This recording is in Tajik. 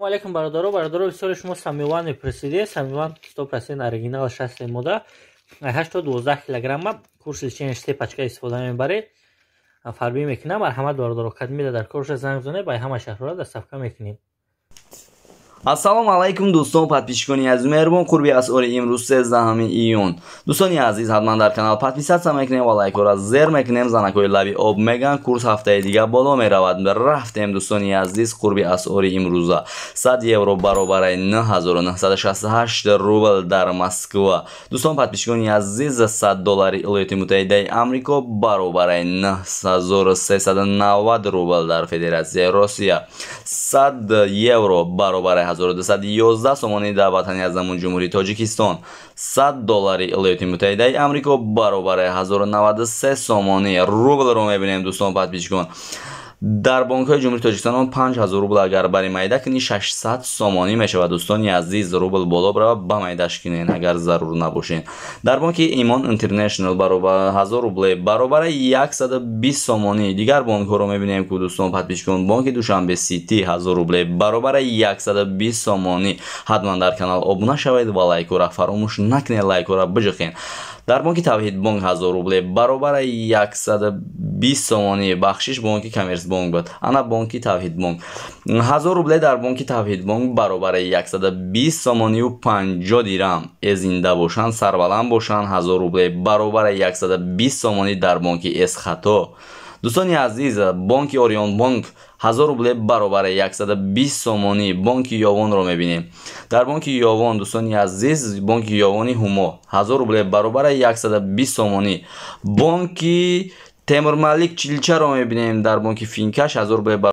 Алейкум бародаро бисёри шумо самиван мепурсидед. Самиван 100% оригинал 60 мода 8-12 килограмма курс лечения 3 пачка истифода мебаред. Фарбӣ мекунам. Марҳамат бародаро кадмида дар корша занг зонед ба ҳама шаҳрҳоро доставка мекунем. Ассалому алайкум дӯстон, подписчикони азиз меҳрубон, қурби асъори имрӯз 13 июн. Дӯстони азиз, ҳатман дар канал подписатсия мекунем ва лайкҳоро зер мекунем. Занакҳои лаби об меган курс ҳафтаи дига боло меравад. Рафтем дӯстони азиз, қурби асъори имрӯза 100 евро баробари 9968 рубл дар Москва. Дӯстон подписчикони азиз, 100 доллари Иёлоти Муттаҳидаи Амрико баробари 9390 рубл дар Федератсияи Россия. 100 евро баробари 1211 сомони дар ватани азамун ҷумҳурии Тоҷикистон. 100 доллари Иёлоти Муттаҳидаи Амрико баробари 1093 сомони рублро мебинем. Дӯстон подписчикон, дар бонкҳои ҷумҳурии Тоҷикистон 5000 рубл агар бари майда кунӣ 600 сомонӣ мешавад. Дӯстони азиз, рубл боло барава ба майдаш кунен агар зарур набошен. Дар бонки Имон International баробари 1000 рубл баробари 120 сомонӣ. Дигар бонкҳоро мебинем ки дӯстон подписчикон, бонки Душанбе Сити 1000 рубл баробари 120 сомонӣ. ҳатман дар канал обуна шавед ва лайкҳоро фаромӯш накунед, лайкҳоро биҷиқен. дар бонки Тавҳид Бонк 1000 рубл баробари 120 сомонӣ. бахшиш бонки Коммерсбонк буд. ана бонки Тавҳид Бонк 1000 рубл дар бонки Тавҳид Бонк баробари 120 сомонию 50 дирам. зинда бошанд, сарбаланд бошанд. 1000 рубл баробари 120 сомонӣ дар бонки Эсхато. дӯстони азиз, бонки Орион Бонк 1000 рубл баробари 120 сомонӣ. бонки Ёвонро мебинем. дар бонки Ёвон, дӯстони азиз, бонки Ёвони Ҳумо 1000 рубл баробари 120 сомонӣ. бонки Темурмалик Чилчаро мебинем. дар бонки Финкаш 1000 рубл